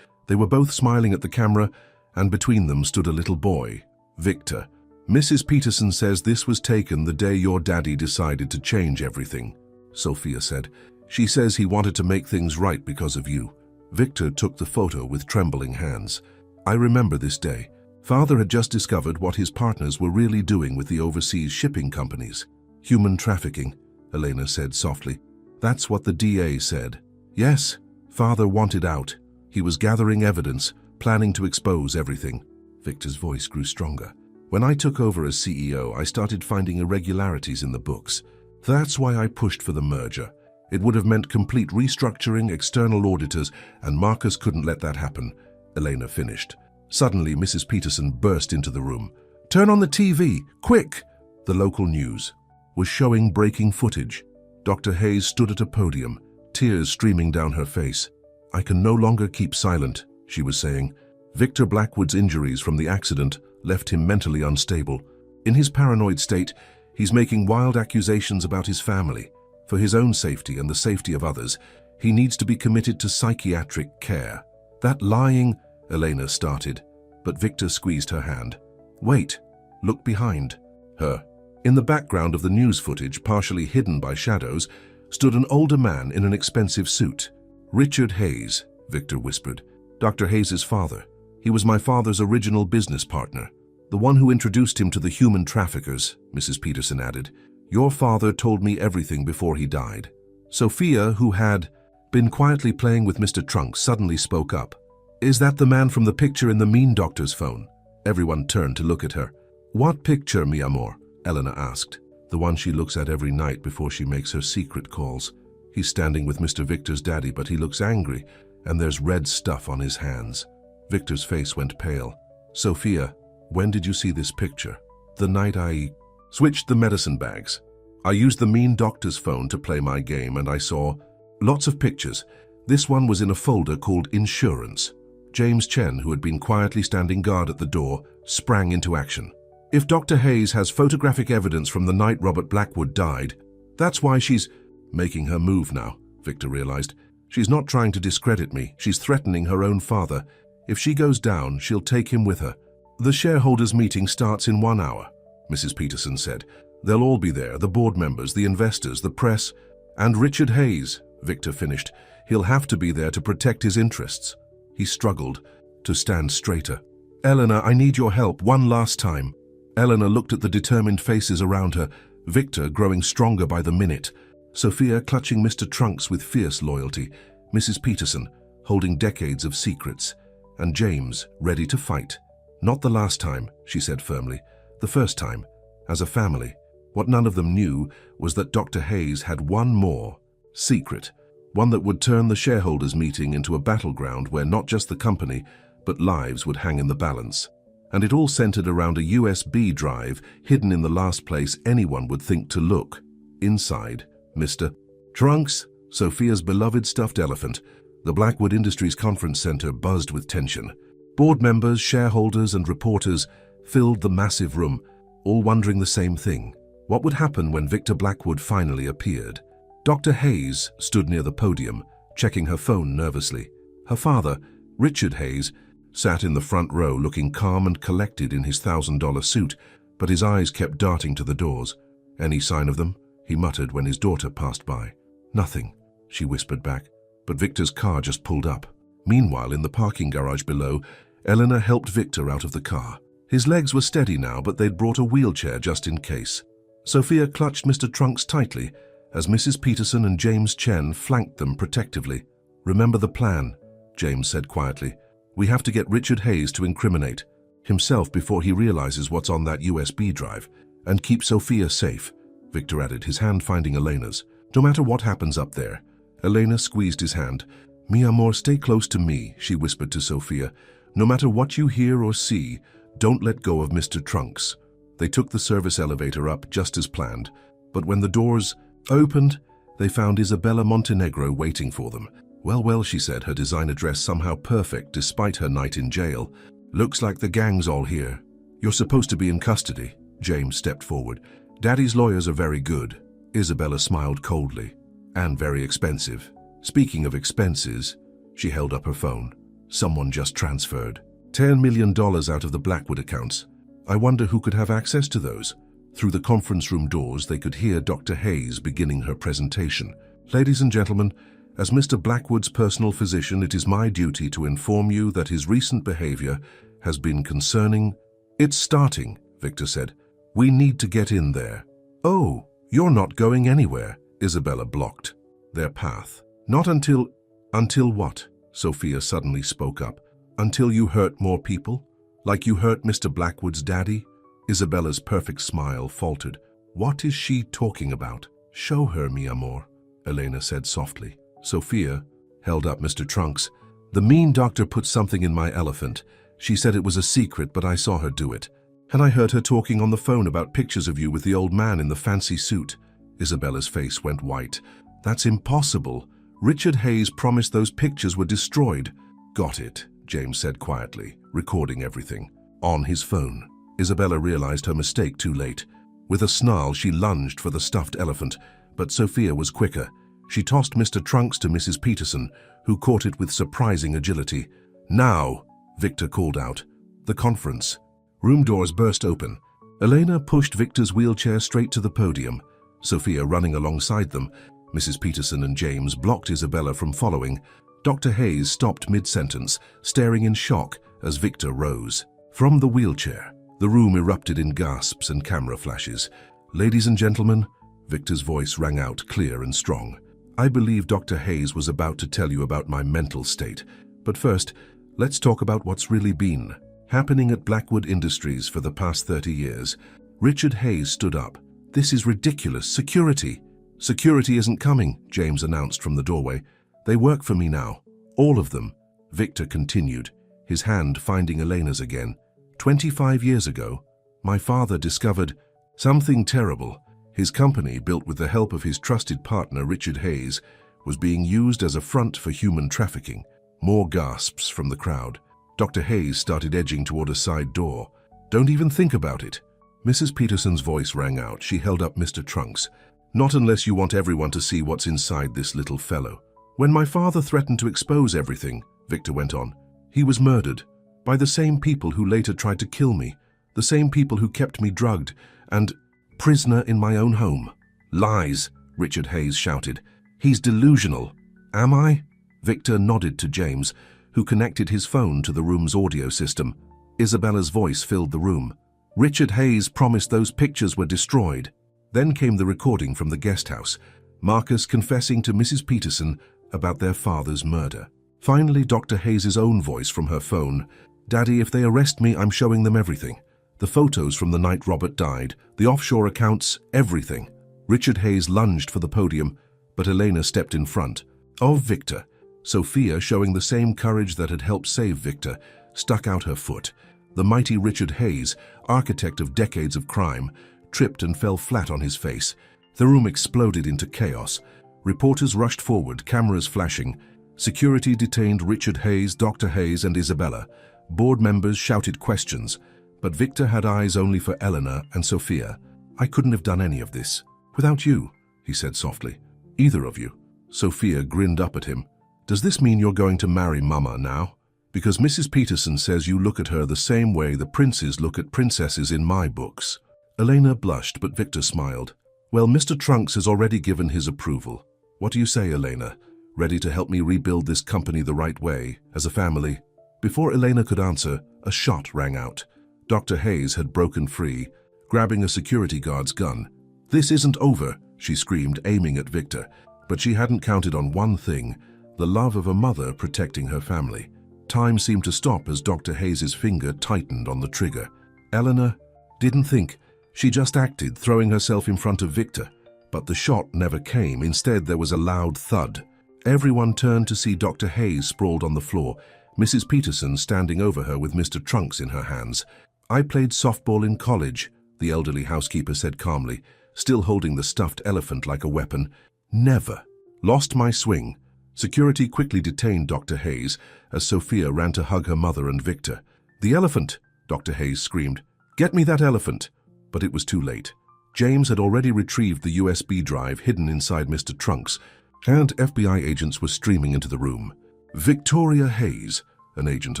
They were both smiling at the camera, and between them stood a little boy, Victor. "Mrs. Peterson says this was taken the day your daddy decided to change everything," Sophia said. "She says he wanted to make things right because of you." Victor took the photo with trembling hands. "I remember this day. Father had just discovered what his partners were really doing with the overseas shipping companies. Human trafficking," Elena said softly. "That's what the DA said. Yes, Father wanted out. He was gathering evidence, planning to expose everything." Victor's voice grew stronger. "When I took over as CEO, I started finding irregularities in the books. That's why I pushed for the merger. It would have meant complete restructuring, external auditors, and Marcus couldn't let that happen," Elena finished. Suddenly, Mrs. Peterson burst into the room. "Turn on the TV, quick!" The local news was showing breaking footage. Dr. Hayes stood at a podium, tears streaming down her face. "I can no longer keep silent," she was saying. "Victor Blackwood's injuries from the accident left him mentally unstable. In his paranoid state, he's making wild accusations about his family. For his own safety and the safety of others, he needs to be committed to psychiatric care." "That lying," Elena started, but Victor squeezed her hand. "Wait, look behind her." In the background of the news footage, partially hidden by shadows, stood an older man in an expensive suit. "Richard Hayes," Victor whispered. "Dr. Hayes's father. He was my father's original business partner. The one who introduced him to the human traffickers," Mrs. Peterson added. "Your father told me everything before he died." Sophia, who had been quietly playing with Mr. Trunks, suddenly spoke up. "Is that the man from the picture in the mean doctor's phone?" Everyone turned to look at her. "What picture, mi amor?" Elena asked. "The one she looks at every night before she makes her secret calls. He's standing with Mr. Victor's daddy, but he looks angry, and there's red stuff on his hands." Victor's face went pale. "Sophia, when did you see this picture?" "The night I switched the medicine bags. I used the mean doctor's phone to play my game, and I saw lots of pictures. This one was in a folder called Insurance." James Chen, who had been quietly standing guard at the door, sprang into action. "If Dr. Hayes has photographic evidence from the night Robert Blackwood died, that's why she's making her move now," Victor realized. "She's not trying to discredit me. She's threatening her own father. If she goes down, she'll take him with her." "The shareholders' meeting starts in 1 hour," Mrs. Peterson said. "They'll all be there, the board members, the investors, the press, and Richard Hayes," Victor finished. "He'll have to be there to protect his interests." He struggled to stand straighter. "Elena, I need your help one last time." Elena looked at the determined faces around her, Victor growing stronger by the minute, Sophia clutching Mr. Trunks with fierce loyalty, Mrs. Peterson holding decades of secrets, and James ready to fight. "Not the last time," she said firmly. "The first time, as a family." What none of them knew was that Dr. Hayes had one more secret, one that would turn the shareholders' meeting into a battleground where not just the company, but lives would hang in the balance. And it all centered around a USB drive hidden in the last place anyone would think to look. Inside, Mr. Trunks, Sophia's beloved stuffed elephant, the Blackwood Industries Conference Center buzzed with tension. Board members, shareholders, and reporters filled the massive room, all wondering the same thing. What would happen when Victor Blackwood finally appeared? Dr. Hayes stood near the podium, checking her phone nervously. Her father, Richard Hayes, sat in the front row looking calm and collected in his $1,000 suit, but his eyes kept darting to the doors. "Any sign of them?" he muttered when his daughter passed by. "Nothing," she whispered back, but Victor's car just pulled up. Meanwhile, in the parking garage below, Eleanor helped Victor out of the car. His legs were steady now, but they'd brought a wheelchair just in case. Sophia clutched Mr. Trunks tightly as Mrs. Peterson and James Chen flanked them protectively. "Remember the plan," James said quietly. "We have to get Richard Hayes to incriminate himself before he realizes what's on that USB drive, and keep Sophia safe," Victor added, his hand finding Elena's. "No matter what happens up there." Elena squeezed his hand. "Mi amor, stay close to me," she whispered to Sophia. "No matter what you hear or see, don't let go of Mr. Trunks." They took the service elevator up just as planned, but when the doors opened, they found Isabella Montenegro waiting for them. Well, she said, her designer dress somehow perfect despite her night in jail. "Looks like the gang's all here." "You're supposed to be in custody." James stepped forward. "Daddy's lawyers are very good." Isabella smiled coldly. "And very expensive." "Speaking of expenses," she held up her phone. "Someone just transferred $10 million out of the Blackwood accounts. I wonder who could have access to those." Through the conference room doors, they could hear Dr. Hayes beginning her presentation. "Ladies and gentlemen, as Mr. Blackwood's personal physician, it is my duty to inform you that his recent behavior has been concerning." "It's starting," Victor said. "We need to get in there." "Oh, you're not going anywhere," Isabella blocked their path. "Not until..." "Until what?" Sophia suddenly spoke up. "Until you hurt more people? Like you hurt Mr. Blackwood's daddy?" Isabella's perfect smile faltered. "What is she talking about?" "Show her, mi amor," Elena said softly. Sophia held up Mr. Trunks. "The mean doctor put something in my elephant. She said it was a secret, but I saw her do it. And I heard her talking on the phone about pictures of you with the old man in the fancy suit." Isabella's face went white. "That's impossible. Richard Hayes promised those pictures were destroyed." "Got it," James said quietly, recording everything on his phone. Isabella realized her mistake too late. With a snarl, she lunged for the stuffed elephant, but Sophia was quicker. She tossed Mr. Trunks to Mrs. Peterson, who caught it with surprising agility. "Now," Victor called out. The conference room doors burst open. Elena pushed Victor's wheelchair straight to the podium, Sophia running alongside them. Mrs. Peterson and James blocked Isabella from following. Dr. Hayes stopped mid-sentence, staring in shock as Victor rose. From the wheelchair, the room erupted in gasps and camera flashes. "Ladies and gentlemen," Victor's voice rang out clear and strong. "I believe Dr. Hayes was about to tell you about my mental state. But first, let's talk about what's really been happening at Blackwood Industries for the past 30 years. Richard Hayes stood up. "This is ridiculous. Security." "Security isn't coming," James announced from the doorway. "They work for me now. All of them." Victor continued, his hand finding Elena's again. 25 years ago, my father discovered something terrible. His company, built with the help of his trusted partner Richard Hayes, was being used as a front for human trafficking." More gasps from the crowd. Dr. Hayes started edging toward a side door. "Don't even think about it." Mrs. Peterson's voice rang out. She held up Mr. Trunks. "Not unless you want everyone to see what's inside this little fellow." "When my father threatened to expose everything," Victor went on, "he was murdered by the same people who later tried to kill me, the same people who kept me drugged and prisoner in my own home." "Lies," Richard Hayes shouted. "He's delusional." "Am I?" Victor nodded to James, who connected his phone to the room's audio system. Isabella's voice filled the room. "Richard Hayes promised those pictures were destroyed." Then came the recording from the guest house, Marcus confessing to Mrs. Peterson about their father's murder. Finally, Dr. Hayes' own voice from her phone. "Daddy, if they arrest me, I'm showing them everything. The photos from the night Robert died, the offshore accounts, everything." Richard Hayes lunged for the podium, but Elena stepped in front. Of Victor. Sophia, showing the same courage that had helped save Victor, stuck out her foot. The mighty Richard Hayes, architect of decades of crime, tripped and fell flat on his face. The room exploded into chaos. Reporters rushed forward, cameras flashing. Security detained Richard Hayes, Dr. Hayes, and Isabella. Board members shouted questions, but Victor had eyes only for Eleanor and Sophia. "I couldn't have done any of this without you," he said softly. "Either of you." Sophia grinned up at him. "Does this mean you're going to marry Mama now? Because Mrs. Peterson says you look at her the same way the princes look at princesses in my books." Elena blushed, but Victor smiled. "Well, Mr. Trunks has already given his approval. What do you say, Elena? Ready to help me rebuild this company the right way, as a family?" Before Elena could answer, a shot rang out. Dr. Hayes had broken free, grabbing a security guard's gun. "This isn't over," she screamed, aiming at Victor. But she hadn't counted on one thing, the love of a mother protecting her family. Time seemed to stop as Dr. Hayes's finger tightened on the trigger. Eleanor didn't think. She just acted, throwing herself in front of Victor. But the shot never came. Instead, there was a loud thud. Everyone turned to see Dr. Hayes sprawled on the floor, Mrs. Peterson standing over her with Mr. Trunks in her hands. "I played softball in college," the elderly housekeeper said calmly, still holding the stuffed elephant like a weapon. "Never. Lost my swing." Security quickly detained Dr. Hayes as Sophia ran to hug her mother and Victor. "The elephant!" Dr. Hayes screamed. "Get me that elephant!" But it was too late. James had already retrieved the USB drive hidden inside Mr. Trunks, and FBI agents were streaming into the room. "Victoria Hayes," an agent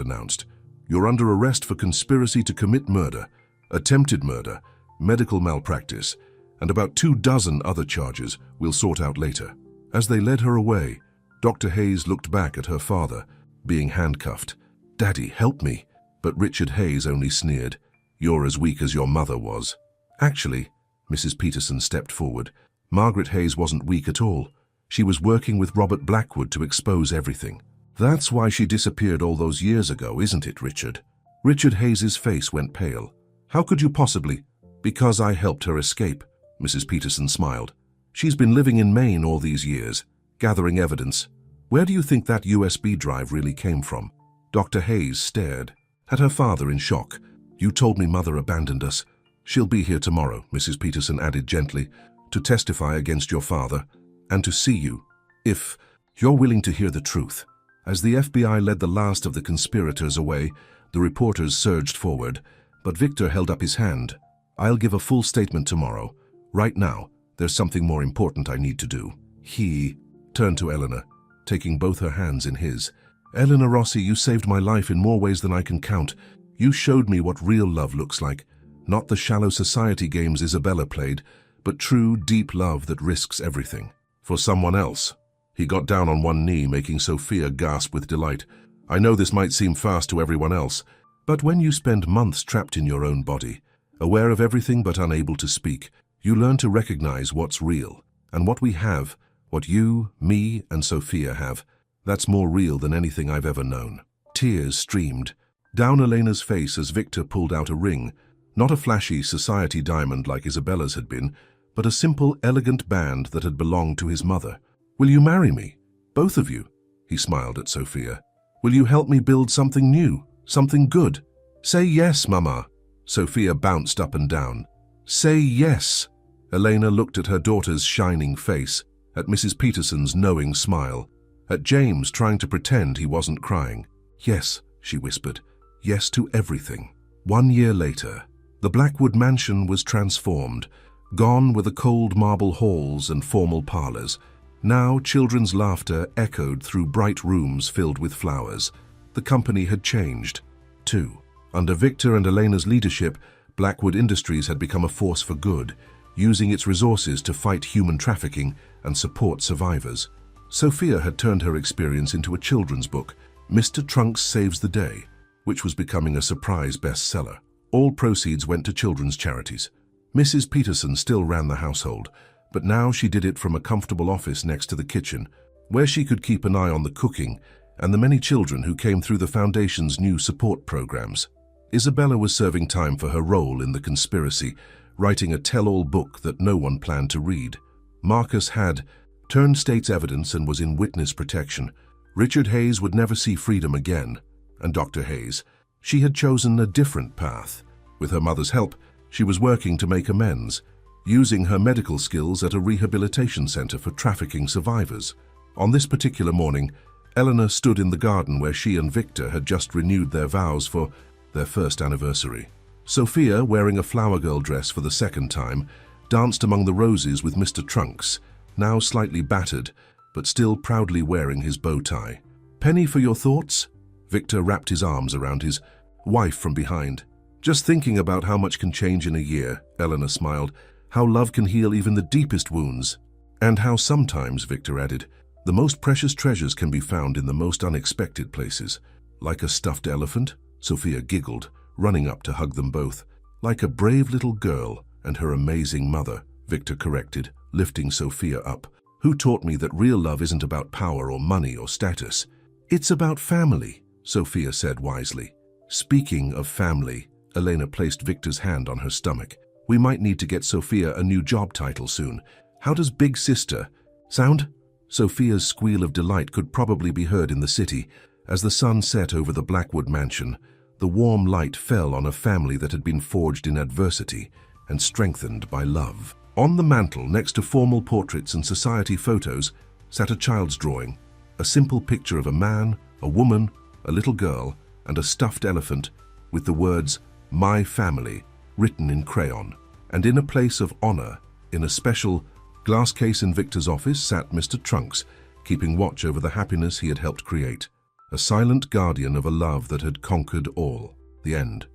announced. "You're under arrest for conspiracy to commit murder, attempted murder, medical malpractice, and about 24 other charges we'll sort out later." As they led her away, Dr. Hayes looked back at her father, being handcuffed. "Daddy, help me." But Richard Hayes only sneered. "You're as weak as your mother was." Actually, Mrs. Peterson stepped forward. Margaret Hayes wasn't weak at all. She was working with Robert Blackwood to expose everything. "That's why she disappeared all those years ago, isn't it, Richard?" Richard Hayes's face went pale. "How could you possibly?" "Because I helped her escape," Mrs. Peterson smiled. "She's been living in Maine all these years, gathering evidence. Where do you think that USB drive really came from?" Dr. Hayes stared at her father in shock. "You told me Mother abandoned us. She'll be here tomorrow," Mrs. Peterson added gently, "to testify against your father and to see you, if you're willing to hear the truth." As the FBI led the last of the conspirators away, the reporters surged forward, but Victor held up his hand. "I'll give a full statement tomorrow. Right now, there's something more important I need to do." He turned to Eleanor, taking both her hands in his. "Eleanor Rossi, you saved my life in more ways than I can count. You showed me what real love looks like. Not the shallow society games Isabella played, but true, deep love that risks everything. For someone else." He got down on one knee, making Sophia gasp with delight. "I know this might seem fast to everyone else, but when you spend months trapped in your own body, aware of everything but unable to speak, you learn to recognize what's real. And what we have, what you, me, and Sophia have, that's more real than anything I've ever known." Tears streamed down Elena's face as Victor pulled out a ring, not a flashy society diamond like Isabella's had been, but a simple, elegant band that had belonged to his mother. "Will you marry me? Both of you?" He smiled at Sophia. "Will you help me build something new, something good? Say yes, Mama." Sophia bounced up and down. "Say yes." Elena looked at her daughter's shining face, at Mrs. Peterson's knowing smile, at James trying to pretend he wasn't crying. "Yes," she whispered. "Yes to everything." 1 year later, the Blackwood mansion was transformed, gone were the cold marble halls and formal parlors. Now children's laughter echoed through bright rooms filled with flowers. The company had changed, too. Under Victor and Elena's leadership, Blackwood Industries had become a force for good, using its resources to fight human trafficking and support survivors. Sophia had turned her experience into a children's book, Mr. Trunks Saves the Day, which was becoming a surprise bestseller. All proceeds went to children's charities. Mrs. Peterson still ran the household, but now she did it from a comfortable office next to the kitchen, where she could keep an eye on the cooking and the many children who came through the Foundation's new support programs. Isabella was serving time for her role in the conspiracy, writing a tell-all book that no one planned to read. Marcus had turned state's evidence and was in witness protection. Richard Hayes would never see freedom again. And Dr. Hayes, she had chosen a different path. With her mother's help, she was working to make amends, using her medical skills at a rehabilitation center for trafficking survivors. On this particular morning, Eleanor stood in the garden where she and Victor had just renewed their vows for their first anniversary. Sophia, wearing a flower girl dress for the second time, danced among the roses with Mr. Trunks, now slightly battered, but still proudly wearing his bow tie. "Penny for your thoughts?" Victor wrapped his arms around his wife from behind. "Just thinking about how much can change in a year," Eleanor smiled. "How love can heal even the deepest wounds. And how sometimes," Victor added, "the most precious treasures can be found in the most unexpected places." "Like a stuffed elephant?" Sophia giggled, running up to hug them both. "Like a brave little girl and her amazing mother," Victor corrected, lifting Sophia up. "Who taught me that real love isn't about power or money or status? It's about family," Sophia said wisely. "Speaking of family," Elena placed Victor's hand on her stomach. "We might need to get Sophia a new job title soon. How does Big Sister sound?" Sophia's squeal of delight could probably be heard in the city. As the sun set over the Blackwood mansion, the warm light fell on a family that had been forged in adversity and strengthened by love. On the mantel, next to formal portraits and society photos, sat a child's drawing, a simple picture of a man, a woman, a little girl, and a stuffed elephant, with the words, "My family," written in crayon. And in a place of honor, in a special glass case in Victor's office, sat Mr. Trunks, keeping watch over the happiness he had helped create. A silent guardian of a love that had conquered all. The end.